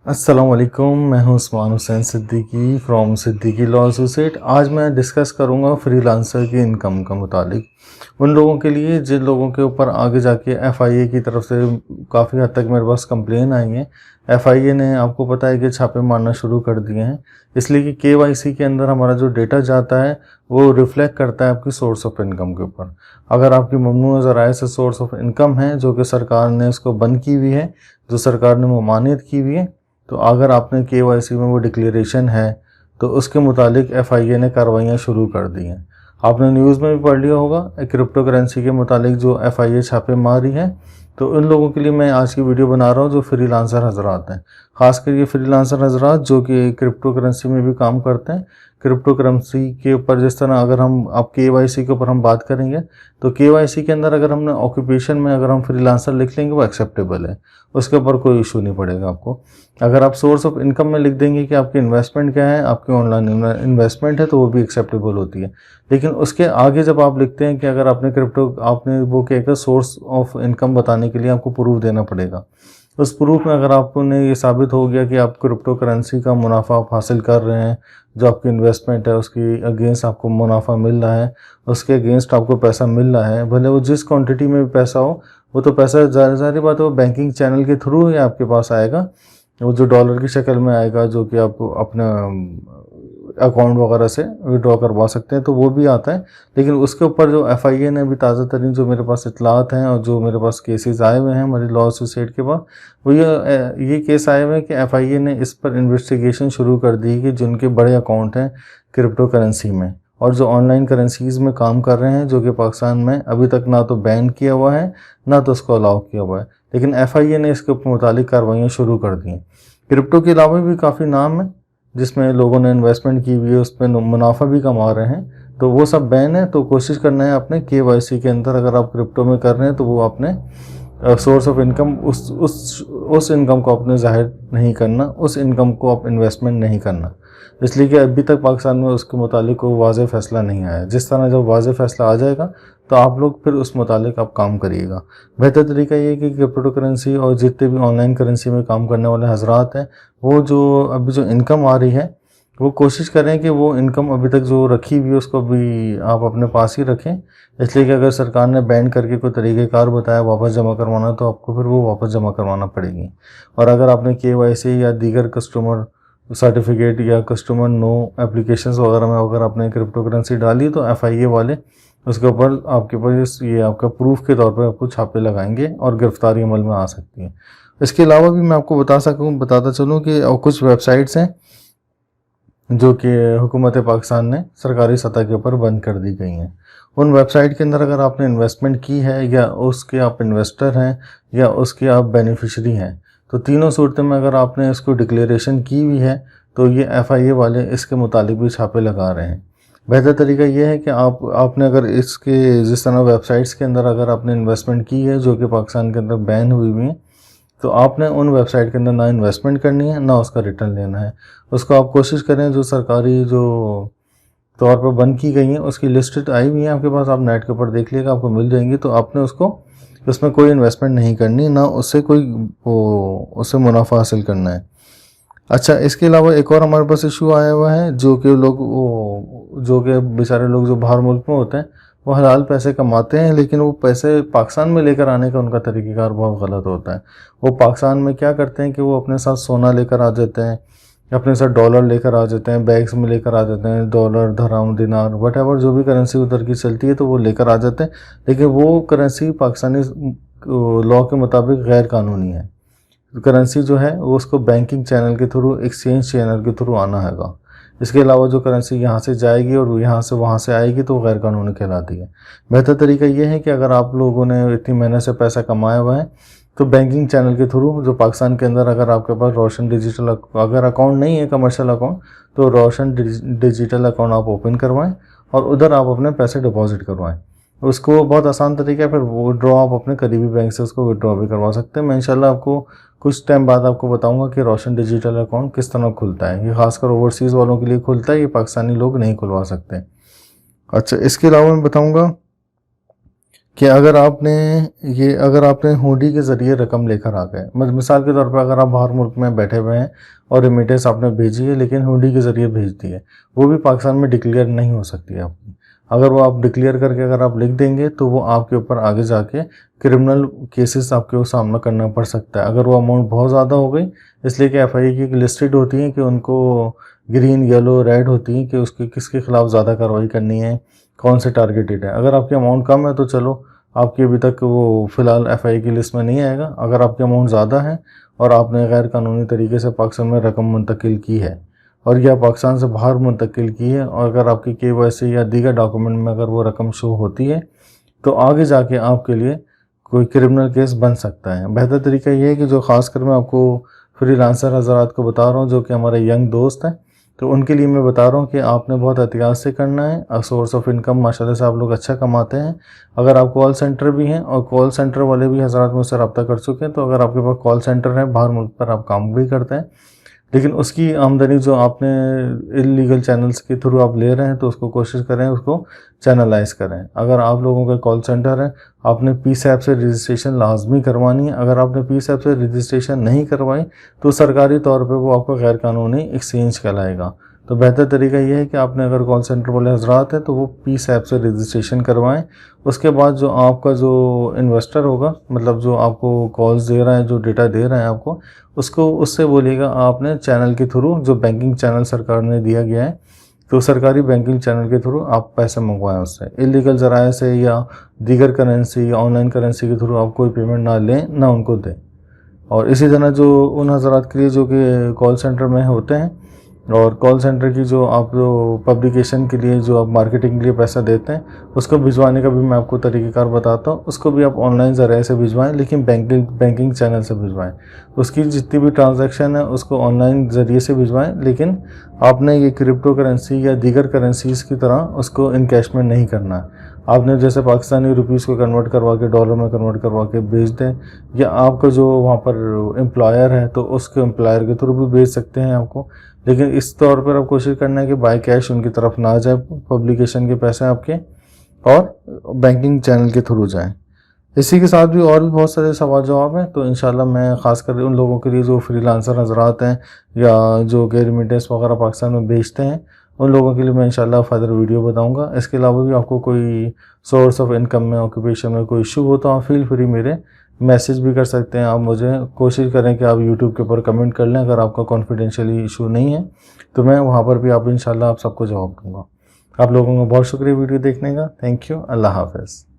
अस्सलाम वालेकुम। मैं हूं Usman Hussain Siddiqui from Siddiqui law associate. आज मैं डिस्कस करूंगा फ्रीलांसर की इनकम का मुतालिक उन लोगों के लिए जिन लोगों के ऊपर आगे जाके एफआईए की तरफ से काफ़ी हद तक मेरे पास कंप्लेन आई है। एफआईए ने आपको पता है कि छापे मारना शुरू कर दिए हैं, इसलिए कि केवाईसी के अंदर हमारा जो डेटा जाता है वो रिफ्लेक्ट करता है आपकी सोर्स ऑफ इनकम के ऊपर। अगर आपकी ममनूअ ज़राए से सोर्स ऑफ इनकम है जो कि सरकार ने इसको बंद की हुई है, जो सरकार ने ममानियत की हुई है, तो अगर आपने केवाईसी में वो डिक्लेरेशन है तो उसके मुतालिक एफआईए ने कार्रवाइयाँ शुरू कर दी हैं। आपने न्यूज़ में भी पढ़ लिया होगा क्रिप्टो करेंसी के मुतालिक जो एफआईए छापे मारी है। तो उन लोगों के लिए मैं आज की वीडियो बना रहा हूँ जो फ्रीलांसर हजरात हैं, ख़ासकर ये फ्रीलांसर हजरात जो कि क्रिप्टो करेंसी में भी काम करते हैं। क्रिप्टो करेंसी के ऊपर जिस तरह अगर हम आप केवाईसी के ऊपर हम बात करेंगे तो केवाईसी के अंदर अगर हमने ऑक्यूपेशन में अगर हम फ्रीलांसर लिख लेंगे वो एक्सेप्टेबल है, उसके ऊपर कोई इशू नहीं पड़ेगा आपको। अगर आप सोर्स ऑफ इनकम में लिख देंगे कि आपकी इन्वेस्टमेंट क्या है, आपकी ऑनलाइन इन्वेस्टमेंट है, तो वो भी एक्सेप्टेबल होती है। लेकिन उसके आगे जब आप लिखते हैं कि अगर आपने क्रिप्टो आपने वो क्या सोर्स ऑफ इनकम बताने के लिए आपको प्रूफ देना पड़ेगा। उस प्रूफ में अगर आपने ये साबित हो गया कि आप क्रिप्टो करेंसी का मुनाफा आप हासिल कर रहे हैं, जो आपकी इन्वेस्टमेंट है उसकी अगेंस्ट आपको मुनाफा मिल रहा है, उसके अगेंस्ट आपको पैसा मिल रहा है, भले वो जिस क्वांटिटी में भी पैसा हो, वो तो पैसा ज़ाहिर बात है वो बैंकिंग चैनल के थ्रू ही आपके पास आएगा, वो जो डॉलर की शक्ल में आएगा जो कि आप अपना अकाउंट वगैरह से विड्रॉ करवा सकते हैं, तो वो भी आता है। लेकिन उसके ऊपर जो एफआईए ने अभी ताज़ा तरीन जो मेरे पास इतलात हैं और जो मेरे पास केसेस आए हुए हैं हमारी लॉ एसोसिएट के पास, वो ये केस आए हुए हैं कि एफआईए ने इस पर इन्वेस्टिगेशन शुरू कर दी कि जिनके बड़े अकाउंट हैं क्रिप्टो करेंसी में और जो ऑनलाइन करेंसीज़ में काम कर रहे हैं, जो कि पाकिस्तान में अभी तक ना तो बैन किया हुआ है ना तो उसको अलाउ किया हुआ है, लेकिन एफआईए ने इसके मुतालिक कार्रवाइयाँ शुरू कर दी हैं। क्रिप्टो के अलावा भी काफ़ी नाम है जिसमें लोगों ने इन्वेस्टमेंट की हुई है, उस पर मुनाफा भी कमा रहे हैं, तो वो सब बैन है। तो कोशिश करना है अपने केवाईसी के अंदर अगर आप क्रिप्टो में कर रहे हैं तो वो अपने सोर्स ऑफ इनकम उस इनकम को आपने जाहिर नहीं करना, उस इनकम को आप इन्वेस्टमेंट नहीं करना, इसलिए कि अभी तक पाकिस्तान में उसके मुतालिक कोई वाज़ेह फ़ैसला नहीं आया। जिस तरह जब वाज़ेह फ़ैसला आ जाएगा तो आप लोग फिर उस मुतालिक आप काम करिएगा। बेहतर तरीका ये है कि क्रिप्टो करेंसी और जितने भी ऑनलाइन करेंसी में काम करने वाले हजरात हैं, वो जो अभी जो इनकम आ रही है वो कोशिश करें कि वो इनकम अभी तक जो रखी हुई है उसको भी आप अपने पास ही रखें, इसलिए कि अगर सरकार ने बैन करके कोई तरीक़ेकार बताया वापस जमा करवाना तो आपको फिर वो वापस जमा करवाना पड़ेगी। और अगर आपने केवाईसी या दीगर कस्टमर सर्टिफिकेट या कस्टमर नो एप्लीकेशंस वगैरह में अगर आपने क्रिप्टो करेंसी डाली तो एफआईए वाले उसके ऊपर आपके पास ये आपका प्रूफ के तौर पर आपको छापे लगाएंगे और गिरफ्तारी अमल में आ सकती है। इसके अलावा भी मैं आपको बताता चलूँ कि कुछ वेबसाइट्स हैं जो कि हुकूमत पाकिस्तान ने सरकारी सतह के ऊपर बंद कर दी गई हैं। उन वेबसाइट के अंदर अगर आपने इन्वेस्टमेंट की है या उसके आप इन्वेस्टर हैं या उसके आप बेनिफिशरी हैं, तो तीनों सूरतों में अगर आपने इसको डिक्लेरेशन की हुई है तो ये एफआईए वाले इसके मुतालिक भी छापे लगा रहे हैं। बेहतर तरीका ये है कि आपने अगर इसके जिस तरह वेबसाइट्स के अंदर अगर आपने इन्वेस्टमेंट की है जो कि पाकिस्तान के अंदर बैन हुई हुई हैं, तो आपने उन वेबसाइट के अंदर ना इन्वेस्टमेंट करनी है ना उसका रिटर्न लेना है। उसको आप कोशिश करें जो सरकारी जो तौर पर बंद की गई हैं उसकी लिस्ट आई हुई है आपके पास, आप नेट के ऊपर देख लीजिएगा आपको मिल जाएंगी। तो आपने उसको उसमें कोई इन्वेस्टमेंट नहीं करनी, ना उससे उससे मुनाफा हासिल करना है। अच्छा, इसके अलावा एक और हमारे पास इशू आया हुआ है जो कि जो कि बेचारे लोग जो बाहर मुल्क में होते हैं वो हलाल पैसे कमाते हैं, लेकिन वो पैसे पाकिस्तान में लेकर आने का उनका तरीक़ेकार बहुत गलत होता है। वो पाकिस्तान में क्या करते हैं कि वो अपने साथ सोना लेकर आ जाते हैं, अपने साथ डॉलर लेकर आ जाते हैं, बैग्स में लेकर आ जाते हैं, डॉलर, धर्हम, दिनार, वट जो भी करेंसी उधर की चलती है तो वो लेकर आ जाते हैं, लेकिन वो करेंसी पाकिस्तानी लॉ के मुताबिक गैर कानूनी है। करेंसी जो है वो उसको बैंकिंग चैनल के थ्रू, एक्सचेंज चैनल के थ्रू आना हैगा। इसके अलावा जो करेंसी यहाँ से जाएगी और यहाँ से वहाँ से आएगी तो गैर कानूनी कहलाती है। बेहतर तरीका ये है कि अगर आप लोगों ने इतनी मेहनत से पैसा कमाया हुआ है तो बैंकिंग चैनल के थ्रू जो पाकिस्तान के अंदर अगर आपके पास रोशन डिजिटल अगर अकाउंट नहीं है कमर्शियल अकाउंट, तो रोशन डिजिटल अकाउंट आप ओपन करवाएं और उधर आप अपने पैसे डिपॉजिट करवाएं। उसको बहुत आसान तरीका है, फिर विड्रॉ आप अपने करीबी बैंक से उसको विड्रॉ भी करवा सकते हैं। मैं इंशाल्लाह आपको कुछ टाइम बाद आपको बताऊंगा कि रोशन डिजिटल अकाउंट किस तरह खुलता है। ये खासकर ओवरसीज़ वालों के लिए खुलता है, ये पाकिस्तानी लोग नहीं खुलवा सकते। अच्छा, इसके अलावा मैं बताऊंगा कि अगर आपने हुंडी के ज़रिए रकम लेकर आ गए, मिसाल के तौर पे अगर आप बाहर मुल्क में बैठे हुए हैं और रेमिटेंस आपने भेजी है लेकिन हुंडी के ज़रिए भेज दी है, वो भी पाकिस्तान में डिक्लेयर नहीं हो सकती है आपकी। अगर वो आप डिक्लेयर करके अगर आप लिख देंगे तो वो आपके ऊपर आगे जाके क्रिमिनल केसेस आपके वो सामना करना पड़ सकता है। अगर वो अमाउंट बहुत ज़्यादा हो गई, इसलिए कि एफआईए की एक लिस्टेड होती है कि उनको ग्रीन, येलो, रेड होती है कि उसके किसके खिलाफ ज़्यादा कार्रवाई करनी है, कौन से टारगेटेड है। अगर आपकी अमाउंट कम है तो चलो आपकी अभी तक वो फ़िलहाल एफआईए की लिस्ट में नहीं आएगा। अगर आपकी अमाउंट ज़्यादा है और आपने गैर कानूनी तरीके से पाकिस्तान में रकम मुंतकिल की है और या पाकिस्तान से बाहर मुंतकिल की है, और अगर आपकी केवाईसी या दीगर डॉक्यूमेंट में अगर वो रकम शो होती है तो आगे जाके आपके लिए कोई क्रिमिनल केस बन सकता है। बेहतर तरीका ये है कि जो ख़ासकर मैं आपको फ्रीलांसर हज़रात को बता रहा हूँ जो कि हमारे यंग दोस्त हैं, तो उनके लिए मैं बता रहा हूँ कि आपने बहुत एहतियात से करना है। सोर्स ऑफ इनकम माशाल्लाह से आप लोग अच्छा कमाते हैं। अगर आप कॉल सेंटर भी हैं और कॉल सेंटर वाले भी हज़रात मुझसे रब्ता कर चुके हैं, तो अगर आपके पास कॉल सेंटर है, बाहर मुल्क पर आप काम भी करते हैं, लेकिन उसकी आमदनी जो आपने इल्लीगल चैनल्स के थ्रू आप ले रहे हैं, तो उसको कोशिश करें उसको चैनलाइज करें। अगर आप लोगों का कॉल सेंटर है, आपने पीसैप से रजिस्ट्रेशन लाजमी करवानी है। अगर आपने पीसैप से रजिस्ट्रेशन नहीं करवाई तो सरकारी तौर पे वो आपका गैर कानूनी एक्सचेंज कहलाएगा। तो बेहतर तरीका ये है कि आपने अगर कॉल सेंटर वाले हजरात हैं तो वो पीसैप से रजिस्ट्रेशन करवाएं। उसके बाद जो आपका जो इन्वेस्टर होगा, मतलब जो आपको कॉल्स दे रहा है, जो डेटा दे रहा है आपको, उसको उससे बोलिएगा आपने चैनल के थ्रू, जो बैंकिंग चैनल सरकार ने दिया गया है, तो सरकारी बैंकिंग चैनल के थ्रू आप पैसे मंगवाएं उससे। इलीगल ज़राए से या दीगर करेंसी या ऑनलाइन करेंसी के थ्रू आप कोई पेमेंट ना लें, ना उनको दें। और इसी तरह जो उन हज़रात के लिए जो कि कॉल सेंटर में होते हैं, और कॉल सेंटर की जो आप जो पब्लिकेशन के लिए जो आप मार्केटिंग के लिए पैसा देते हैं, उसको भिजवाने का भी मैं आपको तरीक़ेकार बताता हूँ। उसको भी आप ऑनलाइन ज़रिए से भिजवाएं, लेकिन बैंकिंग चैनल से भिजवाएं। उसकी जितनी भी ट्रांजैक्शन है उसको ऑनलाइन ज़रिए से भिजवाएं, लेकिन आपने ये क्रिप्टो करेंसी या दीगर करेंसीज़ की तरह उसको इनकैशमेंट नहीं करना है। आपने जैसे पाकिस्तानी रुपीज़ को कन्वर्ट करवा के डॉलर में कन्वर्ट करवा के भेज दें, या आपका जो वहाँ पर एम्प्लॉयर है तो उसके एम्प्लॉयर के थ्रू भी भेज सकते हैं आपको, लेकिन इस तौर पर आप कोशिश करना है कि बाय कैश उनकी तरफ ना जाए पब्लिकेशन के पैसे आपके, और बैंकिंग चैनल के थ्रू जाएं। इसी के साथ भी और भी बहुत सारे सवाल जवाब हैं, तो इंशाल्लाह मैं ख़ासकर उन लोगों के लिए जो फ्रीलांसर हज़रात हैं या जो कि रेमिटेंस वगैरह पाकिस्तान में भेजते हैं, उन लोगों के लिए मैं इंशाल्लाह फर्दर वीडियो बताऊंगा। इसके अलावा भी आपको कोई सोर्स ऑफ इनकम में, ऑक्यूपेशन में कोई इशू हो तो आप फील फ्री मेरे मैसेज भी कर सकते हैं। आप मुझे कोशिश करें कि आप यूट्यूब के ऊपर कमेंट कर लें। अगर आपका कॉन्फिडेंशियली इशू नहीं है तो मैं वहाँ पर भी आप इंशाल्लाह आप सबको जवाब दूँगा। आप लोगों का बहुत शुक्रिया वीडियो देखने का। Thank you. अल्लाह हाफ़िज़।